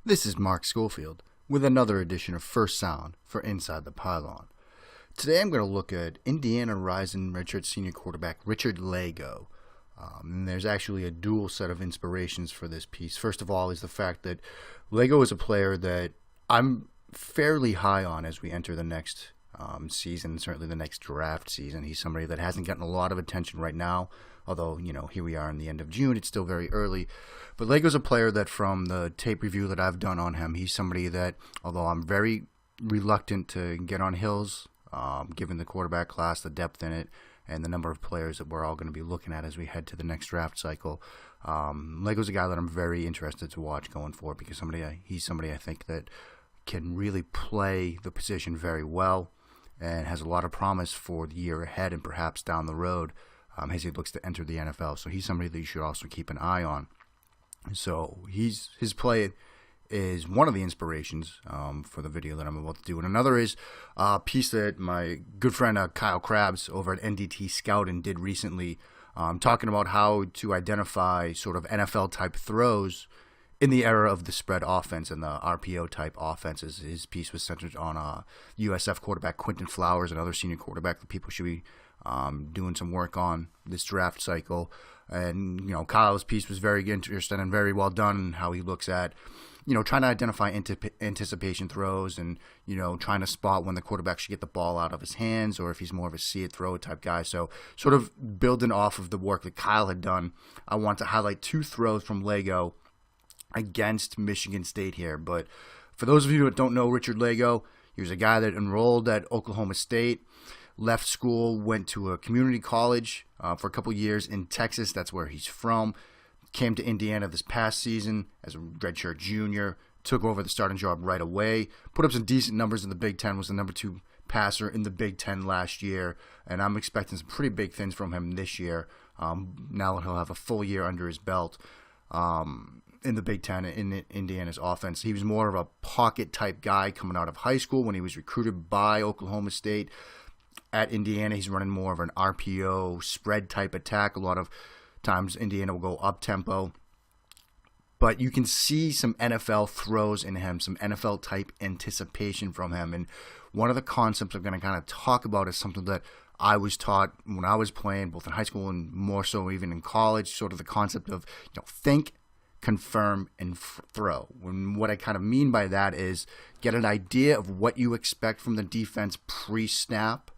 This is Mark Schofield with another edition of First Sound for Inside the Pylon. Today I'm going to look at Indiana rising redshirt senior quarterback Richard Lagow. And there's actually a dual set of inspirations for this piece. First of all is the fact that Lagow is a player that I'm fairly high on as we enter the next season, certainly the next draft season. He's somebody that hasn't gotten a lot of attention right now, although, here we are in the end of June. It's still very early. But Lagow's a player that from the tape review that I've done on him, he's somebody that, although I'm very reluctant to get on hills, given the quarterback class, the depth in it, and the number of players that we're all going to be looking at as we head to the next draft cycle, Lagow's a guy that I'm very interested to watch going forward because he's somebody I think that can really play the position very well and has a lot of promise for the year ahead and perhaps down the road as he looks to enter the NFL. So he's somebody that you should also keep an eye on. So his play is one of the inspirations for the video that I'm about to do. And another is a piece that my good friend Kyle Krabs over at NDT Scouting did recently, talking about how to identify sort of NFL-type throws in the era of the spread offense and the RPO-type offenses. His piece was centered on USF quarterback Quinton Flowers, another senior quarterback that people should be doing some work on this draft cycle. And, Kyle's piece was very interesting and very well done, how he looks at, trying to identify anticipation throws and, trying to spot when the quarterback should get the ball out of his hands or if he's more of a see-it-throw type guy. So sort of building off of the work that Kyle had done, I want to highlight two throws from Lagow against Michigan State here. But for those of you that don't know Richard Lagow, he was a guy that enrolled at Oklahoma State, left school, went to a community college for a couple years in Texas. That's where he's from. Came to Indiana this past season as a redshirt junior. Took over the starting job right away. Put up some decent numbers in the Big Ten. Was the number 2 passer in the Big Ten last year. And I'm expecting some pretty big things from him this year. Now that he'll have a full year under his belt in the Big Ten in Indiana's offense. He was more of a pocket-type guy coming out of high school when he was recruited by Oklahoma State. At Indiana, he's running more of an RPO spread-type attack. A lot of times Indiana will go up-tempo. But you can see some NFL throws in him, some NFL-type anticipation from him. And one of the concepts I'm going to kind of talk about is something that I was taught when I was playing, both in high school and more so even in college, sort of the concept of, think, confirm, and throw. And what I kind of mean by that is get an idea of what you expect from the defense pre-snap,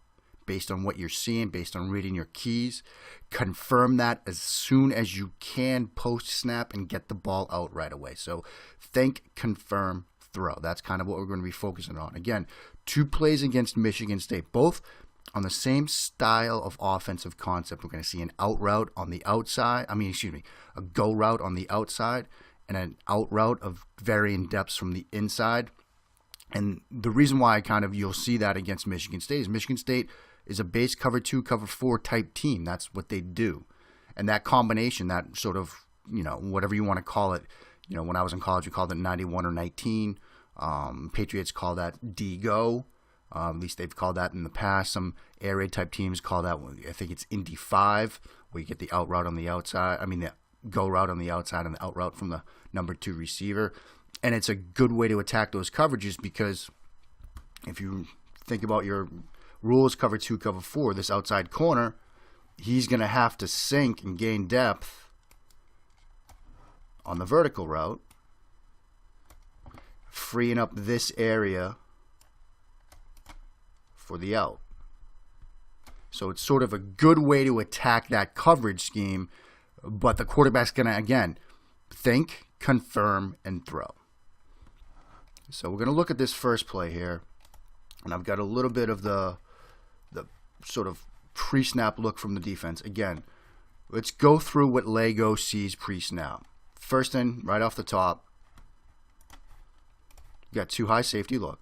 based on what you're seeing, based on reading your keys. Confirm that as soon as you can post-snap and get the ball out right away. So think, confirm, throw. That's kind of what we're going to be focusing on. Again, 2 plays against Michigan State, both on the same style of offensive concept. We're going to see an out route on the outside. A go route on the outside and an out route of varying depths from the inside. And the reason why you'll see that against Michigan State is Michigan State is a base cover 2, cover 4 type team. That's what they do. And that combination, that sort of, whatever you want to call it, when I was in college, we called it 91 or 19. Patriots call that D-Go. At least they've called that in the past. Some air raid type teams call that, I think it's Indy 5, where you get the out route on the outside. The go route on the outside and the out route from the number 2 receiver. And it's a good way to attack those coverages because if you think about your rules, cover 2, cover 4, this outside corner, he's going to have to sink and gain depth on the vertical route, freeing up this area for the out. So it's sort of a good way to attack that coverage scheme, but the quarterback's going to, again, think, confirm, and throw. So we're going to look at this first play here, and I've got a little bit of the sort of pre-snap look from the defense. Again, let's go through what Lagow sees pre-snap. First thing, right off the top, you got 2 high safety look.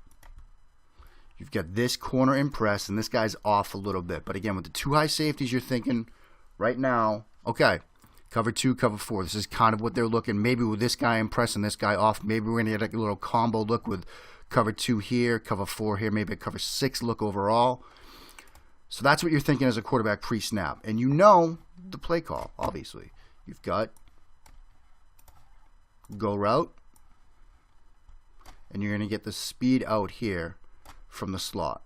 You've got this corner in press, and this guy's off a little bit. But again, with the 2 high safeties, you're thinking right now, okay, cover 2, cover 4. This is kind of what they're looking. Maybe with this guy in press and this guy off, maybe we're going to get a little combo look with cover 2 here, cover 4 here, maybe a cover 6 look overall. So that's what you're thinking as a quarterback pre-snap. And the play call, obviously. You've got go route, and you're going to get the speed out here from the slot.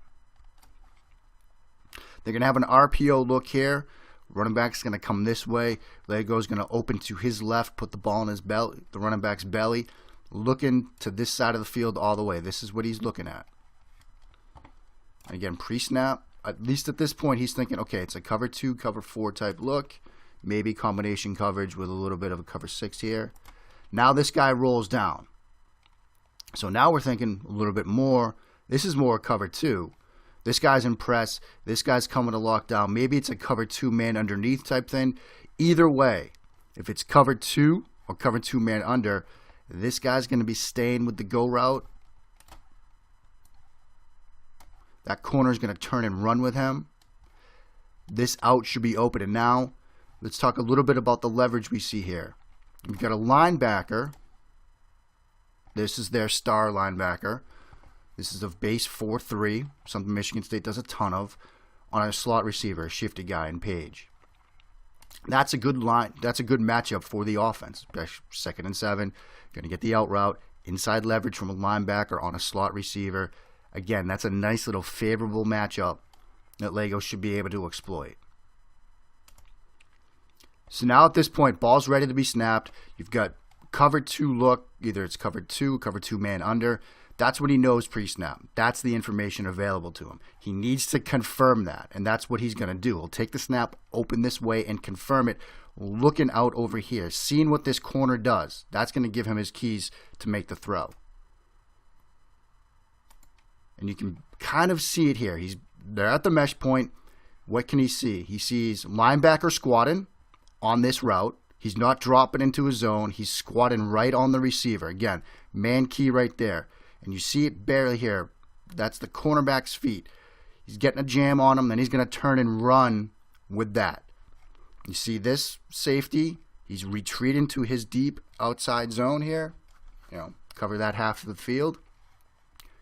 They're going to have an RPO look here. Running back's going to come this way. Lagow's going to open to his left, put the ball in his belly, the running back's belly, looking to this side of the field all the way. This is what he's looking at. And again, pre-snap, at least at this point, he's thinking, okay, it's a cover 2, cover 4 type look. Maybe combination coverage with a little bit of a cover 6 here. Now this guy rolls down. So now we're thinking a little bit more. This is more cover 2. This guy's in press. This guy's coming to lock down. Maybe it's a cover 2 man underneath type thing. Either way, if it's cover 2 or cover 2 man under, this guy's going to be staying with the go route. That corner is going to turn and run with him. This out should be open. And now let's talk a little bit about the leverage we see here. We've got a linebacker. This is their star linebacker. This is of base 4-3, something Michigan State does a ton of, on a slot receiver, a shifty guy in Page. That's a good line. That's a good matchup for the offense. 2nd and 7, you're going to get the out route, inside leverage from a linebacker on a slot receiver. Again, that's a nice little favorable matchup that Lagow should be able to exploit. So now at this point, ball's ready to be snapped. You've got cover 2 look. Either it's cover 2 man under. That's what he knows pre-snap. That's the information available to him. He needs to confirm that, and that's what he's going to do. He'll take the snap, open this way, and confirm it, looking out over here, seeing what this corner does. That's going to give him his keys to make the throw. And you can kind of see it here. They're at the mesh point. What can he see? He sees linebacker squatting on this route. He's not dropping into his zone. He's squatting right on the receiver. Again, man key right there. And you see it barely here. That's the cornerback's feet. He's getting a jam on him, then he's going to turn and run with that. You see this safety? He's retreating to his deep outside zone here. Cover that half of the field.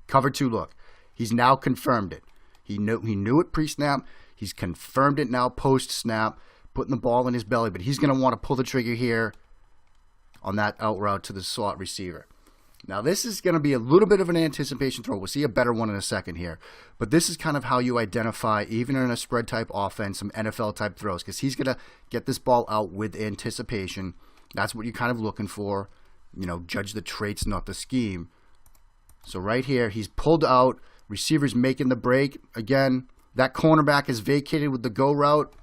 Cover 2 look. He's now confirmed it. He knew it pre-snap. He's confirmed it now post-snap, putting the ball in his belly. But he's going to want to pull the trigger here on that out route to the slot receiver. Now, this is going to be a little bit of an anticipation throw. We'll see a better one in a second here. But this is kind of how you identify, even in a spread-type offense, some NFL-type throws. Because he's going to get this ball out with anticipation. That's what you're kind of looking for. Judge the traits, not the scheme. So right here, he's pulled out. Receiver's making the break. Again, that cornerback is vacated with the go route.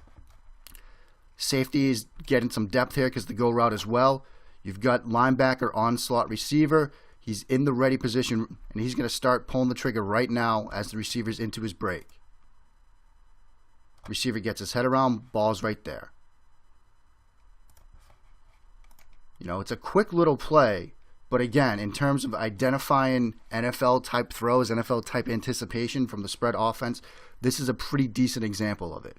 Safety is getting some depth here because the go route as well. You've got linebacker on slot receiver. He's in the ready position, and he's going to start pulling the trigger right now as the receiver's into his break. Receiver gets his head around, ball's right there. It's a quick little play, but again, in terms of identifying NFL-type throws, NFL-type anticipation from the spread offense, this is a pretty decent example of it.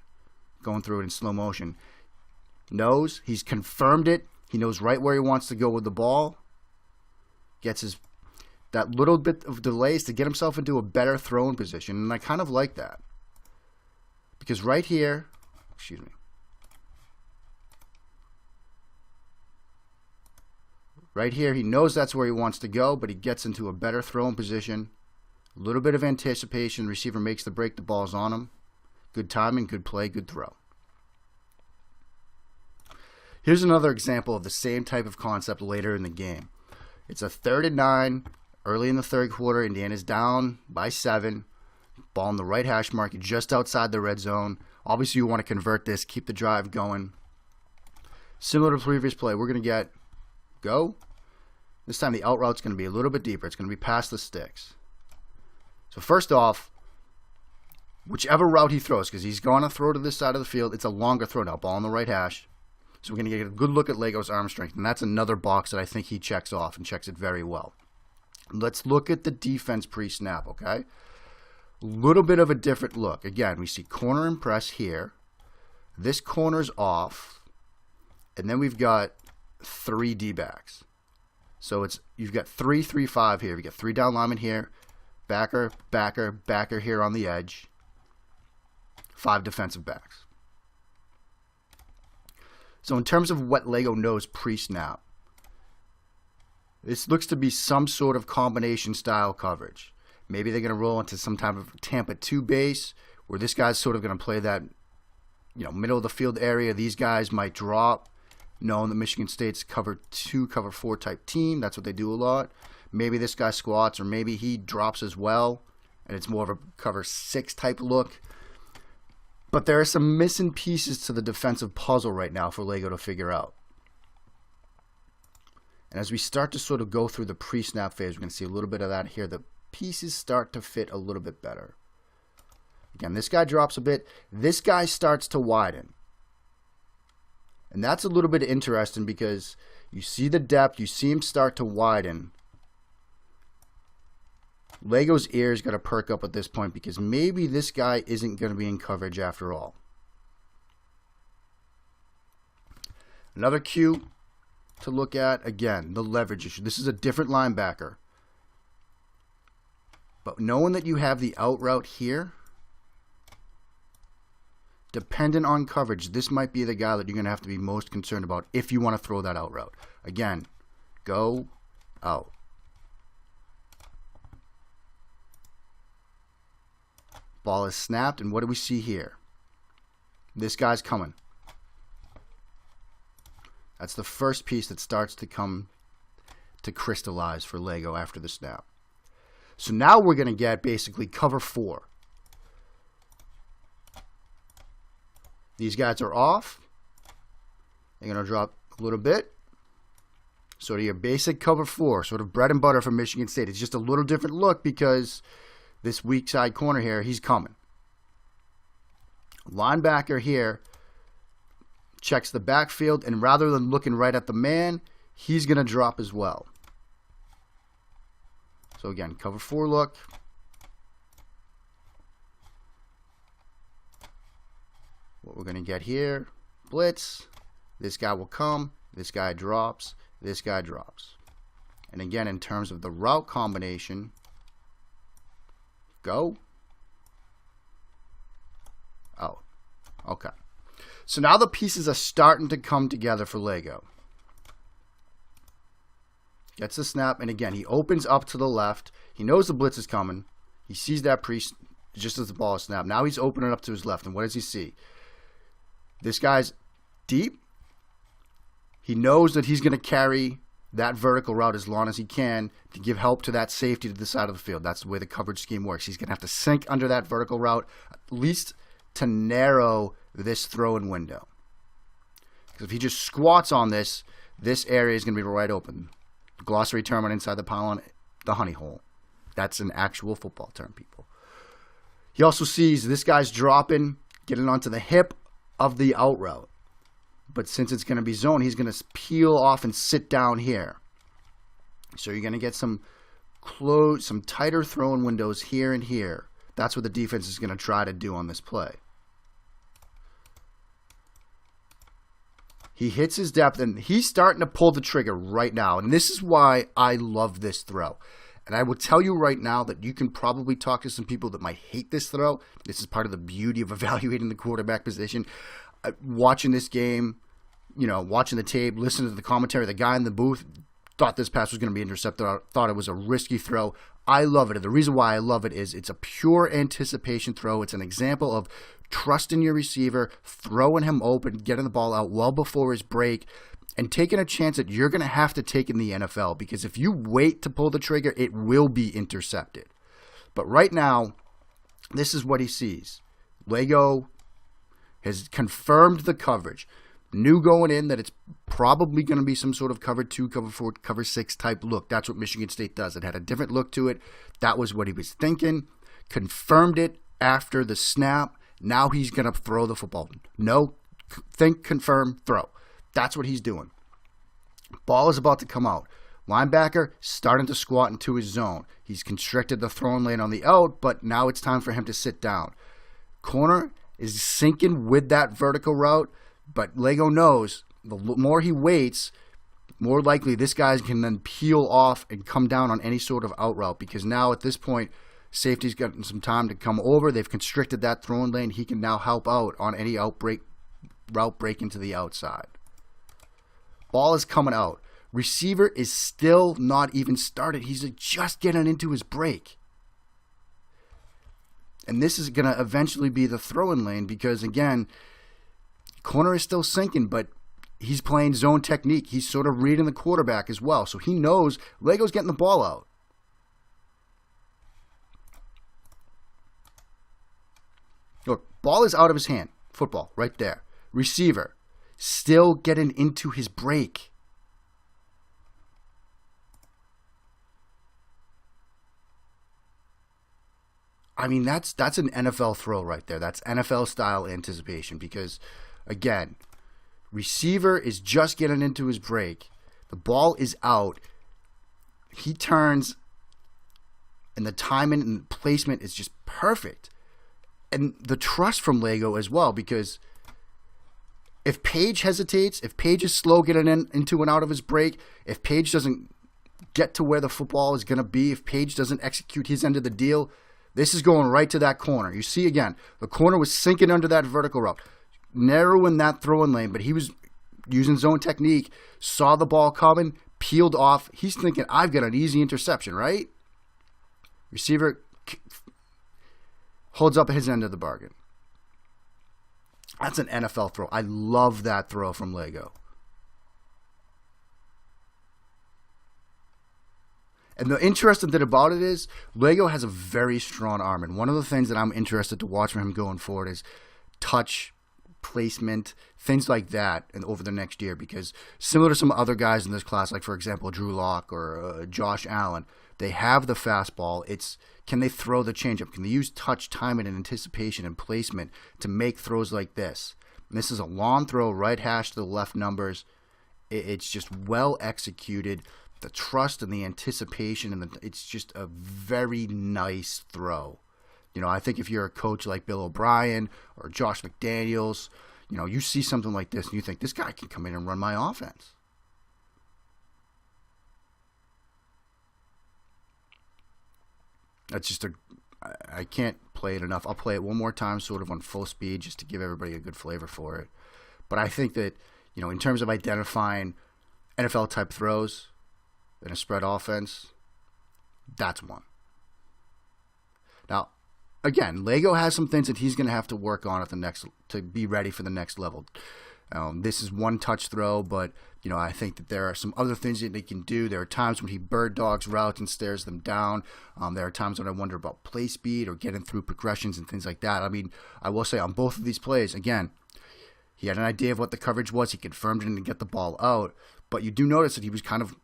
Going through it in slow motion. He's confirmed it. He knows right where he wants to go with the ball. Gets that little bit of delays to get himself into a better throwing position. And I kind of like that. Because right here, right here, he knows that's where he wants to go, but he gets into a better throwing position. A little bit of anticipation. Receiver makes the break. The ball's on him. Good timing, good play, good throw. Here's another example of the same type of concept later in the game. It's a 3rd and 9, early in the 3rd quarter. Indiana's down by 7. Ball on the right hash mark, just outside the red zone. Obviously, you want to convert this, keep the drive going. Similar to the previous play, we're going to get go. This time the out route's going to be a little bit deeper. It's going to be past the sticks. So first off, whichever route he throws, because he's going to throw to this side of the field, it's a longer throw now. Ball on the right hash. So we're going to get a good look at Lagow's arm strength, and that's another box that I think he checks off and checks it very well. Let's look at the defense pre-snap, okay? A little bit of a different look. Again, we see corner and press here. This corner's off, and then we've got 3 D-backs. So you've got 3-3-5 here. You've got 3 down linemen here, backer, backer, backer here on the edge, 5 defensive backs. So in terms of what Lagow knows pre-snap, This looks to be some sort of combination style coverage. Maybe they're going to roll into some type of Tampa 2 base where this guy's sort of going to play that, middle of the field area. These guys might drop, knowing that Michigan State's cover 2, cover 4 type team. That's what they do a lot. Maybe this guy squats, or maybe he drops as well, and it's more of a cover 6 type look. But there are some missing pieces to the defensive puzzle right now for Lagow to figure out. And as we start to sort of go through the pre-snap phase, we're going to see a little bit of that here. The pieces start to fit a little bit better. Again, this guy drops a bit. This guy starts to widen. And that's a little bit interesting because you see the depth. You see him start to widen. Lagow's ears got to perk up at this point because maybe this guy isn't going to be in coverage after all. Another cue to look at, again, the leverage issue. This is a different linebacker. But knowing that you have the out route here, dependent on coverage, this might be the guy that you're going to have to be most concerned about if you want to throw that out route. Again, go out. Ball is snapped, and what do we see here? This guy's coming. That's the first piece that starts to come to crystallize for Lagow after the snap. So now we're going to get basically cover 4. These guys are off. They're going to drop a little bit. Sort of your basic cover 4, sort of bread and butter for Michigan State. It's just a little different look because this weak side corner here, he's coming. Linebacker here checks the backfield, and rather than looking right at the man, he's going to drop as well. So again, cover 4 look. What we're going to get here, blitz. This guy will come. This guy drops. This guy drops. And again, in terms of the route combination, go. Oh, okay. So now the pieces are starting to come together for Lagow. Gets the snap, and again, he opens up to the left. He knows the blitz is coming. He sees that just as the ball is snapped. Now he's opening up to his left, and what does he see? This guy's deep. He knows that he's going to carry that vertical route as long as he can to give help to that safety to the side of the field. That's the way the coverage scheme works. He's going to have to sink under that vertical route, at least to narrow this throw-in window. Because if he just squats on this area is going to be right open. The glossary term on inside the pylon, the honey hole. That's an actual football term, people. He also sees this guy's dropping, getting onto the hip of the out route. But since it's going to be zone, he's going to peel off and sit down here. So you're going to get some tighter throwing windows here and here. That's what the defense is going to try to do on this play. He hits his depth, and he's starting to pull the trigger right now. And this is why I love this throw. And I will tell you right now that you can probably talk to some people that might hate this throw. This is part of the beauty of evaluating the quarterback position. Watching this game, watching the tape, listening to the commentary, the guy in the booth thought this pass was going to be intercepted, thought it was a risky throw. I love it. And the reason why I love it is it's a pure anticipation throw. It's an example of trusting your receiver, throwing him open, getting the ball out well before his break, and taking a chance that you're going to have to take in the NFL, because if you wait to pull the trigger, it will be intercepted. But right now, this is what he sees. Lagow has confirmed the coverage. Knew going in that it's probably going to be some sort of cover 2, cover 4, cover 6 type look. That's what Michigan State does. It had a different look to it. That was what he was thinking. Confirmed it after the snap. Now he's going to throw the football. No, think, confirm, throw. That's what he's doing. Ball is about to come out. Linebacker starting to squat into his zone. He's constricted the throwing lane on the out, but now it's time for him to sit down. Corner is sinking with that vertical route, but Lagow knows the more he waits, more likely this guy can then peel off and come down on any sort of out route, because now at this point, safety's gotten some time to come over. They've constricted that throwing lane. He can now help out on any route break into the outside. Ball is coming out. Receiver is still not even started. He's just getting into his break. And this is going to eventually be the throwing lane because, again, corner is still sinking, but he's playing zone technique. He's sort of reading the quarterback as well. So he knows Lagow's getting the ball out. Look, ball is out of his hand. Football, right there. Receiver, still getting into his break. I mean, that's an NFL throw right there. That's NFL-style anticipation because, again, receiver is just getting into his break. The ball is out. He turns, and the timing and placement is just perfect. And the trust from Lagow as well, because if Page hesitates, if Page is slow getting into and out of his break, if Page doesn't get to where the football is going to be, if Page doesn't execute his end of the deal, this is going right to that corner. You see, again, the corner was sinking under that vertical route, narrowing that throwing lane, but he was using zone technique, saw the ball coming, peeled off. He's thinking, I've got an easy interception, right? Receiver holds up his end of the bargain. That's an NFL throw. I love that throw from Lagow. And the interesting thing about it is Lagow has a very strong arm. And one of the things that I'm interested to watch from him going forward is touch, placement, things like that and over the next year. Because similar to some other guys in this class, like, for example, Drew Lock or Josh Allen, they have the fastball. It's can they throw the changeup? Can they use touch, timing, and anticipation and placement to make throws like this? And this is a long throw, right hash to the left numbers. It's just well executed. The trust and the anticipation, and it's just a very nice throw. You know, I think if you're a coach like Bill O'Brien or Josh McDaniels, you know, you see something like this and you think, this guy can come in and run my offense. That's just I can't play it enough. I'll play it one more time sort of on full speed just to give everybody a good flavor for it. But I think that, you know, in terms of identifying NFL-type throws in a spread offense, that's one. Now, again, Lagow has some things that he's going to have to work on at the next to be ready for the next level. This is one touch throw, but you know I think that there are some other things that he can do. There are times when he bird dogs routes and stares them down. There are times when I wonder about play speed or getting through progressions and things like that. I mean, I will say on both of these plays, again, he had an idea of what the coverage was. He confirmed it and get the ball out. But you do notice that he was kind of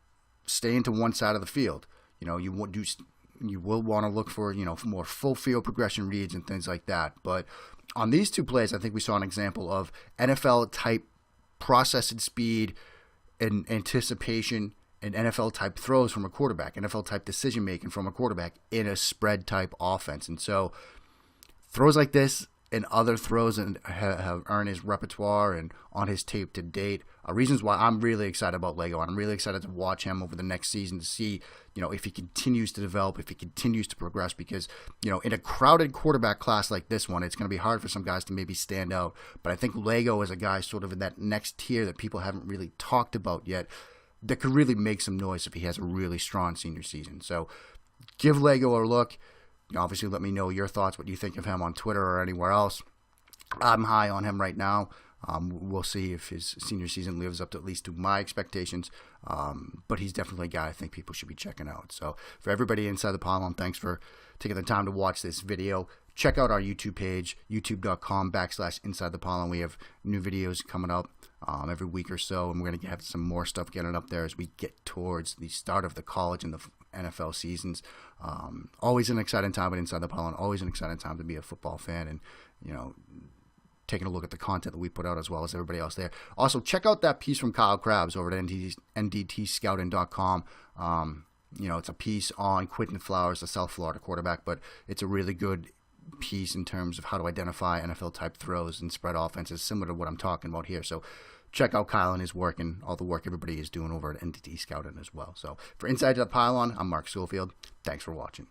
staying to one side of the field. You know, you will want to look for, you know, more full field progression reads and things like that. But on these two plays, I think we saw an example of NFL type processing speed and anticipation and NFL type throws from a quarterback, NFL type decision making from a quarterback in a spread type offense. And so throws like this and other throws and have earned his repertoire and on his tape to date are reasons why I'm really excited about Lagow. I'm really excited to watch him over the next season to see, you know, if he continues to develop, if he continues to progress, because, you know, in a crowded quarterback class like this one, it's going to be hard for some guys to maybe stand out. But I think Lagow is a guy sort of in that next tier that people haven't really talked about yet that could really make some noise if he has a really strong senior season. So give Lagow a look. Obviously, let me know your thoughts, what you think of him on Twitter or anywhere else. I'm high on him right now. We'll see if his senior season lives up to at least to my expectations. But he's definitely a guy I think people should be checking out. So for everybody inside the pylon, thanks for taking the time to watch this video. Check out our YouTube page, youtube.com/inside the pylon. We have new videos coming up every week or so, and we're going to have some more stuff getting up there as we get towards the start of the college and the NFL seasons. Always an exciting time at Inside the Pylon. Always an exciting time to be a football fan, and you know, taking a look at the content that we put out as well as everybody else there. Also, check out that piece from Kyle Krabs over at ndtscouting.com. You know, it's a piece on Quinton Flowers, the South Florida quarterback, but it's a really good piece in terms of how to identify NFL-type throws and spread offenses, similar to what I'm talking about here. So check out Kyle and his work and all the work everybody is doing over at NDT Scouting as well. So for Inside the Pylon, I'm Mark Schofield. Thanks for watching.